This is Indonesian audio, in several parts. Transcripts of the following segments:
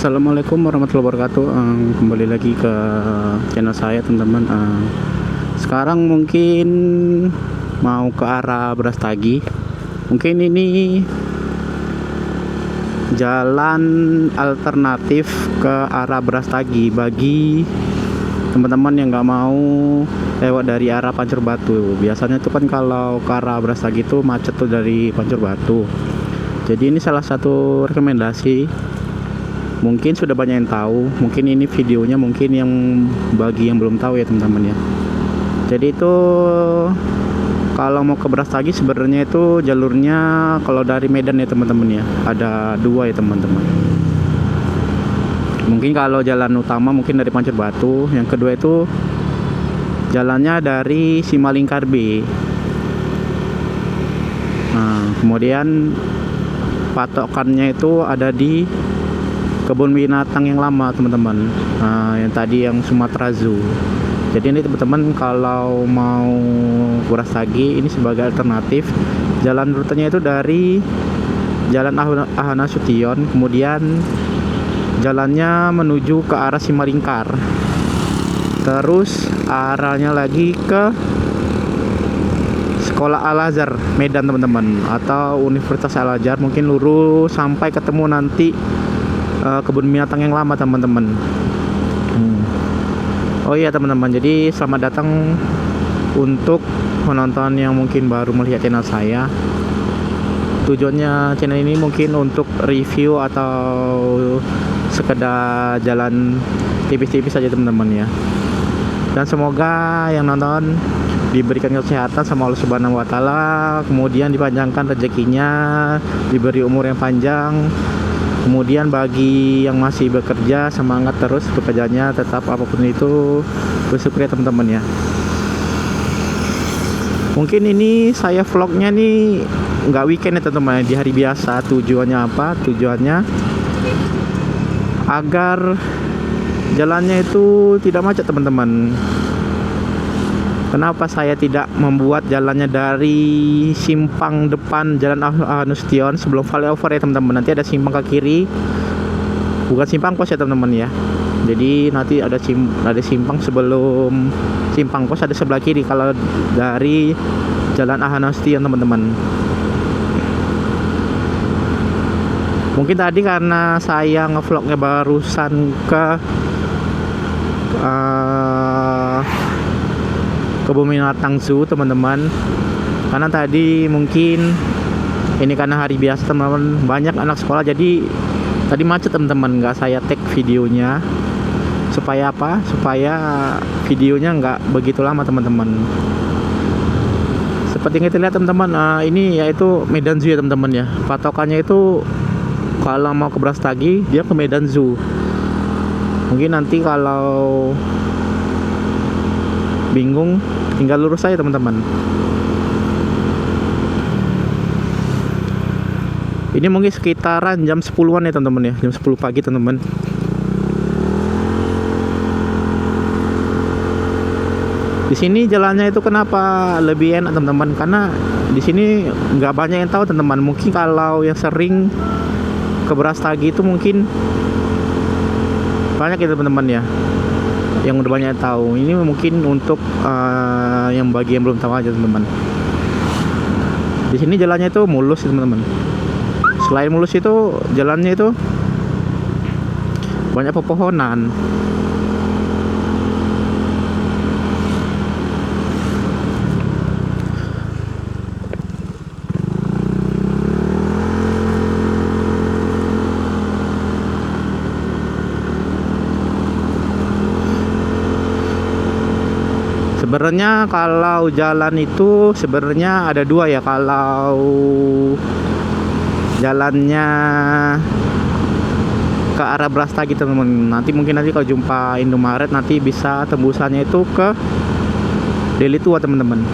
Assalamualaikum warahmatullahi wabarakatuh. Kembali lagi ke channel saya, teman-teman. Sekarang mungkin mau ke arah Brastagi. Mungkin ini jalan alternatif ke arah Brastagi bagi teman-teman yang nggak mau lewat dari arah Pancur Batu. Biasanya itu kan kalau ke arah Brastagi itu macet tuh dari Pancur Batu. Jadi ini salah satu rekomendasi. Mungkin sudah banyak yang tahu, mungkin ini videonya mungkin yang bagi yang belum tahu ya teman-teman ya. Jadi itu kalau mau ke Brastagi sebenarnya itu jalurnya kalau dari Medan ya teman-teman ya, ada dua ya teman-teman. Mungkin kalau jalan utama mungkin dari Pancur Batu, yang kedua itu jalannya dari Simalingkar B. Nah, kemudian patokannya itu ada di kebun binatang yang lama teman-teman, yang tadi yang Sumatera Zoo. Jadi ini teman-teman kalau mau Brastagi ini sebagai alternatif, jalan rutenya itu dari Jalan Ahana Sution, kemudian jalannya menuju ke arah Simalingkar, terus arahnya lagi ke Sekolah Al-Azhar Medan teman-teman, atau Universitas Al-Azhar, mungkin lurus sampai ketemu nanti kebun binatang yang lama teman-teman. Oh iya teman-teman, jadi selamat datang untuk penonton yang mungkin baru melihat channel saya. Tujuannya channel ini mungkin untuk review atau sekedar jalan tipis-tipis saja teman-teman ya. Dan semoga yang nonton diberikan kesehatan sama Allah Subhanahu wa taala, kemudian dipanjangkan rezekinya, diberi umur yang panjang. Kemudian bagi yang masih bekerja, semangat terus bekerjanya, tetap apapun itu bersyukur ya teman-teman ya. Mungkin ini saya vlognya nih nggak weekend ya teman-teman, di hari biasa. Tujuannya apa? Tujuannya agar jalannya itu tidak macet teman-teman. Kenapa saya tidak membuat jalannya dari simpang depan Jalan Ahana Sution sebelum flyover ya teman-teman. Nanti ada simpang ke kiri, bukan simpang pos ya teman-teman ya. Jadi nanti ada simpang sebelum simpang pos, ada sebelah kiri kalau dari Jalan Ahana Sution teman-teman. Mungkin tadi karena saya ngevlognya barusan ke kebun binatang zoo teman-teman, karena tadi mungkin ini karena hari biasa teman-teman, banyak anak sekolah, jadi tadi macet teman-teman. Nggak saya tag videonya supaya apa? Supaya videonya nggak begitu lama teman-teman. Seperti yang kita lihat teman-teman, ini yaitu Medan Zoo ya teman-teman ya. Patokannya itu kalau mau ke Brastagi dia ke Medan Zoo. Mungkin nanti kalau bingung tinggal lurus saja teman-teman. Ini mungkin sekitaran jam 10-an ya teman-teman ya, jam 10 pagi teman-teman. Di sini jalannya itu kenapa lebih enak teman-teman, karena di sini nggak banyak yang tahu teman-teman. Mungkin kalau yang sering ke Brastagi itu mungkin banyak ya teman-teman ya, yang udah banyak tahu. Ini mungkin untuk yang bagi yang belum tahu aja teman-teman. Di sini jalannya itu mulus teman-teman. Selain mulus itu jalannya itu banyak pepohonan. Sebenarnya kalau jalan itu sebenarnya ada dua ya. Kalau jalannya ke arah Brastagi teman-teman, nanti mungkin kalau jumpa Indomaret nanti bisa tembusannya itu ke Deli Tua teman-teman.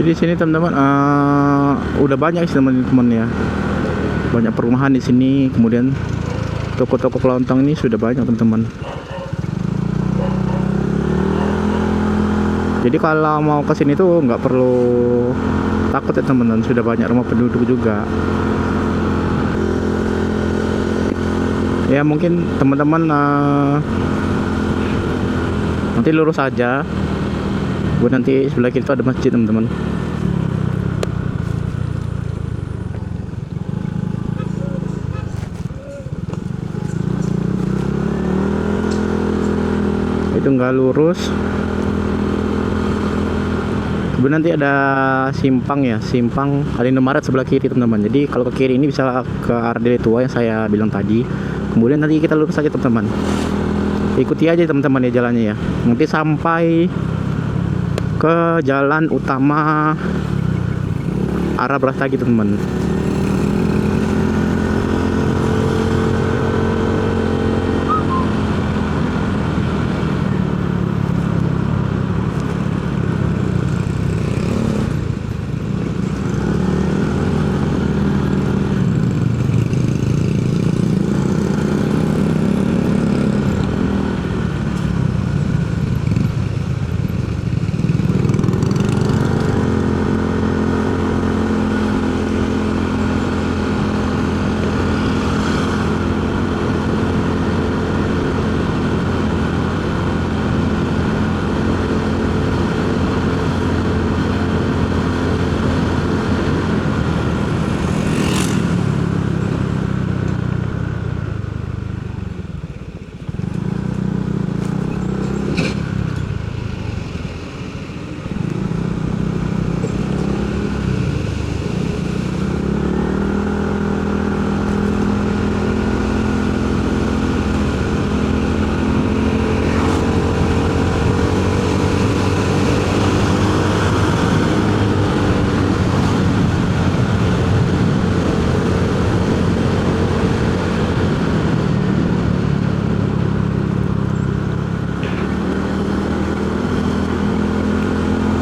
Jadi di sini teman-teman udah banyak sih teman-teman ya, banyak perumahan di sini, kemudian toko-toko kelontong ini sudah banyak teman-teman. Jadi kalau mau ke sini tuh nggak perlu takut ya teman-teman, sudah banyak rumah penduduk juga. Ya mungkin teman-teman nanti lurus aja, buat nanti sebelah kiri itu ada masjid teman-teman. Itu nggak lurus, kemudian nanti ada simpang ya, simpang Indomaret sebelah kiri teman-teman. Jadi kalau ke kiri ini bisa ke arah Deli Tua yang saya bilang tadi. Kemudian nanti kita lurus aja teman-teman, ikuti aja teman-teman ya jalannya ya, nanti sampai ke jalan utama arah Brastagi teman-teman.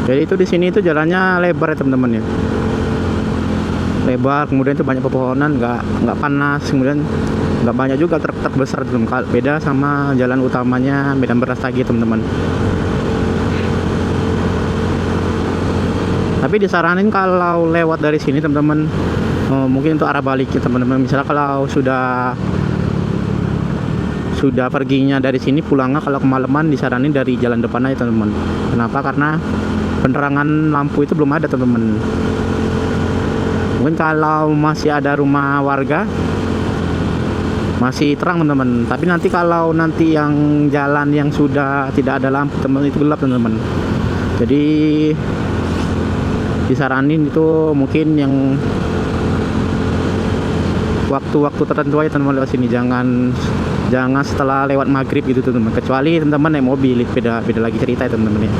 Jadi itu di sini itu jalannya lebar ya teman-teman ya, lebar, kemudian itu banyak pepohonan, nggak panas, kemudian nggak banyak juga truk-truk besar teman-teman. Beda sama jalan utamanya Medan Brastagi teman-teman. Tapi disaranin kalau lewat dari sini teman-teman, mungkin untuk arah balik ya teman-teman. Misalnya kalau sudah perginya dari sini, pulangnya kalau kemalaman disaranin dari jalan depan aja teman-teman. Kenapa? Karena penerangan lampu itu belum ada teman-teman. Mungkin kalau masih ada rumah warga masih terang teman-teman, tapi nanti kalau nanti yang jalan yang sudah tidak ada lampu teman, itu gelap teman-teman. Jadi disaranin itu mungkin yang waktu-waktu tertentu aja teman-teman lewat sini, jangan setelah lewat maghrib gitu teman-teman, kecuali teman-teman naik mobil, beda lagi cerita ya teman-teman ya.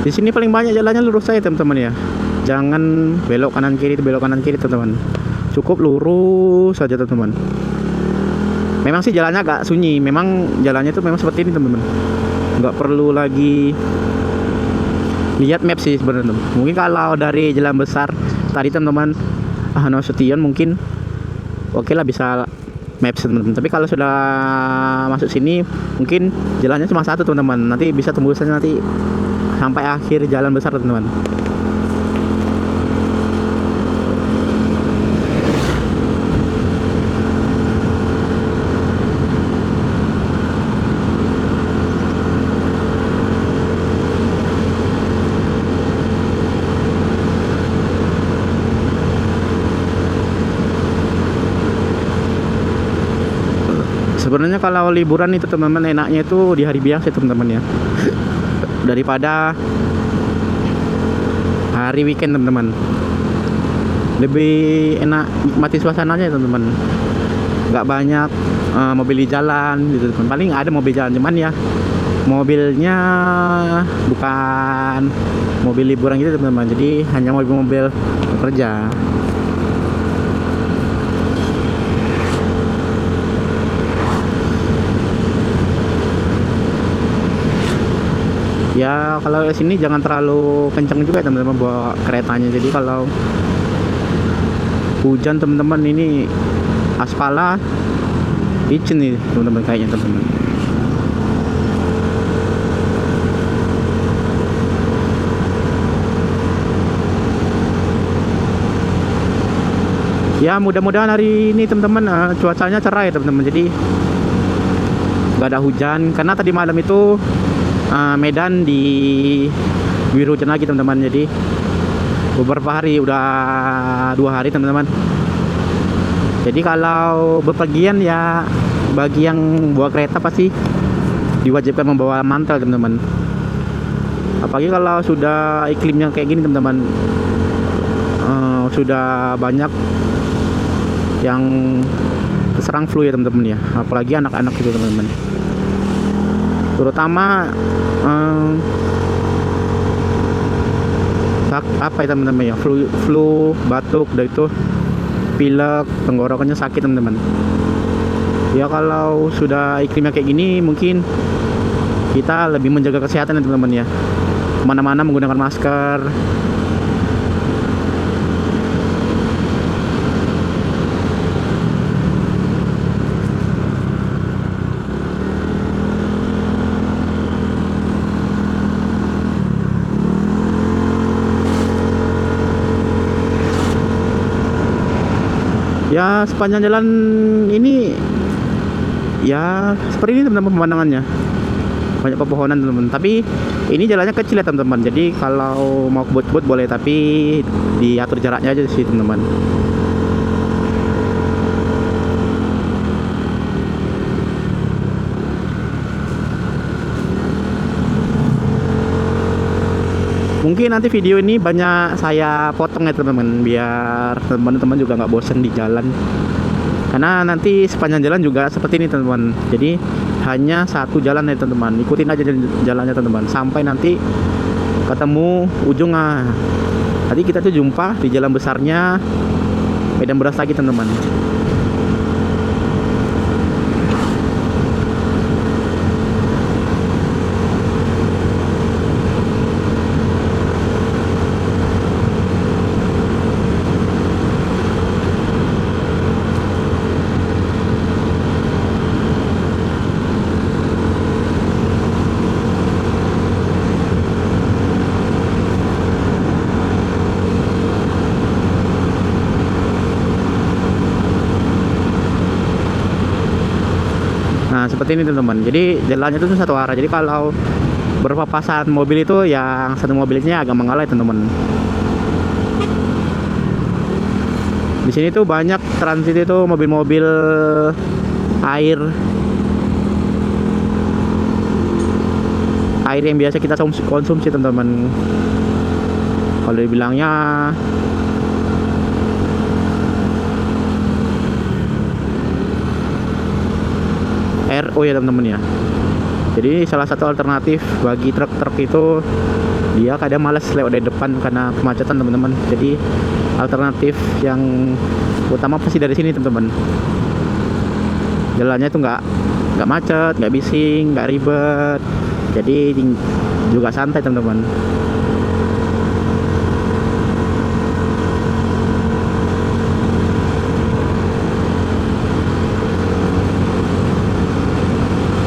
Di sini paling banyak jalannya lurus saja teman-teman ya. Jangan belok kanan kiri teman-teman. Cukup lurus saja teman-teman. Memang sih jalannya agak sunyi. Memang jalannya itu memang seperti ini teman-teman. Nggak perlu lagi lihat map sih sebenarnya. Mungkin kalau dari jalan besar tadi teman-teman Nasution mungkin oke lah bisa maps teman-teman. Tapi kalau sudah masuk sini mungkin jalannya cuma satu teman-teman. Nanti bisa tembusannya nanti sampai akhir jalan besar teman-teman. Sebenarnya kalau liburan itu teman-teman enaknya itu di hari biasa teman-teman ya, daripada hari weekend teman-teman. Lebih enak nikmati suasananya teman-teman, nggak banyak mobil di jalan gitu teman. Paling ada mobil jalan, cuman ya mobilnya bukan mobil liburan gitu teman-teman, jadi hanya mobil-mobil kerja. Ya kalau ke sini jangan terlalu kencang juga teman-teman bawa keretanya, jadi kalau hujan teman-teman ini aspalnya licin nih teman-teman kayaknya teman-teman. Ya mudah-mudahan hari ini teman-teman cuacanya cerah ya teman-teman, jadi nggak ada hujan, karena tadi malam itu Medan di biru hujan lagi teman-teman. Jadi beberapa hari, udah 2 hari teman-teman. Jadi kalau bepergian ya bagi yang bawa kereta pasti diwajibkan membawa mantel teman-teman. Apalagi kalau sudah iklimnya kayak gini teman-teman, sudah banyak yang terserang flu ya teman-teman ya, apalagi anak-anak itu teman-teman, terutama apa ya teman-teman ya, flu batuk, dan itu pilek, tenggorokannya sakit teman-teman. Ya kalau sudah iklimnya kayak gini mungkin kita lebih menjaga kesehatan ya teman-teman ya, kemana-mana menggunakan masker. Ya sepanjang jalan ini ya seperti ini teman-teman pemandangannya, banyak pepohonan teman-teman, tapi ini jalannya kecil ya teman-teman, jadi kalau mau kebut-kebut boleh, tapi diatur jaraknya aja sih teman-teman. Mungkin nanti video ini banyak saya potong ya teman-teman, biar teman-teman juga nggak bosen di jalan, karena nanti sepanjang jalan juga seperti ini teman-teman. Jadi hanya satu jalan ya teman-teman, ikutin aja jalannya teman-teman sampai nanti ketemu ujungnya. Tadi kita tuh jumpa di jalan besarnya Medan Brastagi teman-teman. Nah seperti ini teman-teman, jadi jalannya itu satu arah, jadi kalau berpapasan mobil itu yang satu mobilnya agak mengalah teman-teman. Di sini tuh banyak transit itu mobil-mobil air yang biasa kita konsumsi teman-teman. Kalau dibilangnya RO ya teman-teman ya. Jadi salah satu alternatif bagi truk-truk itu, dia kadang malas lewat dari depan karena kemacetan teman-teman. Jadi alternatif yang utama pasti dari sini teman-teman. Jalannya itu nggak macet, nggak bising, nggak ribet. Jadi juga santai teman-teman.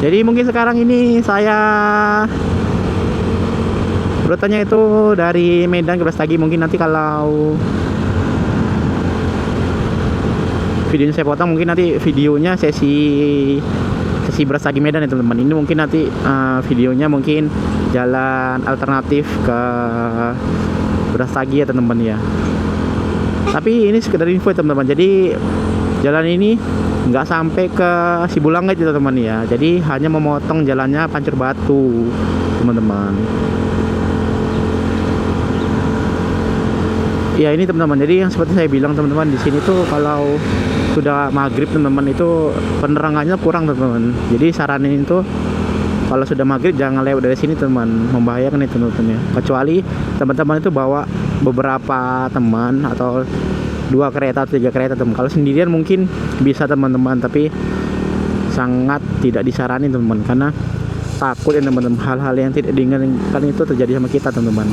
Jadi mungkin sekarang ini saya rutenya itu dari Medan ke Brastagi. Mungkin nanti kalau videonya saya potong, mungkin nanti videonya sesi Brastagi Medan ya teman-teman. Ini mungkin nanti videonya mungkin jalan alternatif ke Brastagi ya teman-teman ya. Tapi ini sekedar info ya teman-teman. Jadi jalan ini nggak sampai ke Sibulangga itu teman-teman ya, jadi hanya memotong jalannya Pancur Batu teman-teman. Ya ini teman-teman, jadi yang seperti saya bilang teman-teman, di sini tuh kalau sudah maghrib teman-teman itu penerangannya kurang teman-teman. Jadi saranin itu Kalau sudah maghrib jangan lewat dari sini teman, membahayakan itu teman-teman ya. Kecuali teman-teman itu bawa beberapa teman atau 2 kereta atau 3 kereta teman. Kalau sendirian mungkin bisa teman-teman, tapi sangat tidak disarani teman-teman, karena takut ya teman-teman, hal-hal yang tidak diinginkan itu terjadi sama kita teman-teman.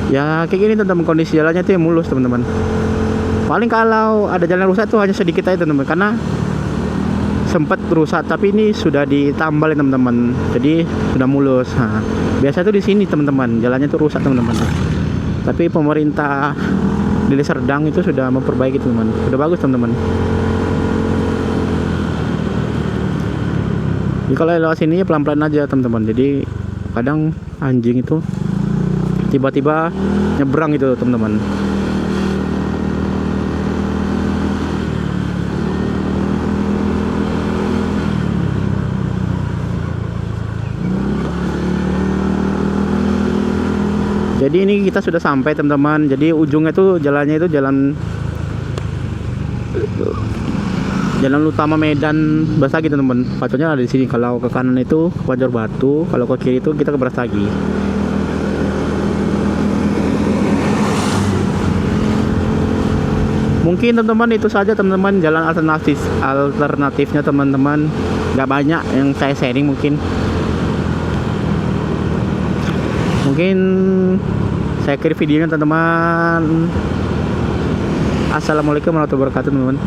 Ya kayak gini teman-teman, kondisi jalannya itu yang mulus teman-teman. Paling kalau ada jalan rusak itu hanya sedikit aja teman-teman, karena sempat rusak tapi ini sudah ditambal ya teman-teman, jadi sudah mulus. Nah, biasa tuh di sini teman-teman jalannya tuh rusak teman-teman, tapi pemerintah Deli Serdang itu sudah memperbaiki teman-teman, sudah bagus teman-teman. Jadi kalau lewat sini pelan-pelan aja teman-teman, jadi kadang anjing itu tiba-tiba nyebrang gitu teman-teman. Jadi ini kita sudah sampai teman-teman. Jadi ujungnya tuh jalannya itu jalan utama Medan Brastagi teman-teman. Pacunya ada di sini. Kalau ke kanan itu Banjarbatu, kalau ke kiri itu kita ke Brastagi. Mungkin teman-teman itu saja teman-teman jalan alternatifnya teman-teman, nggak banyak yang saya sharing. Mungkin saya akhiri videonya teman-teman. Assalamualaikum warahmatullahi wabarakatuh teman-teman.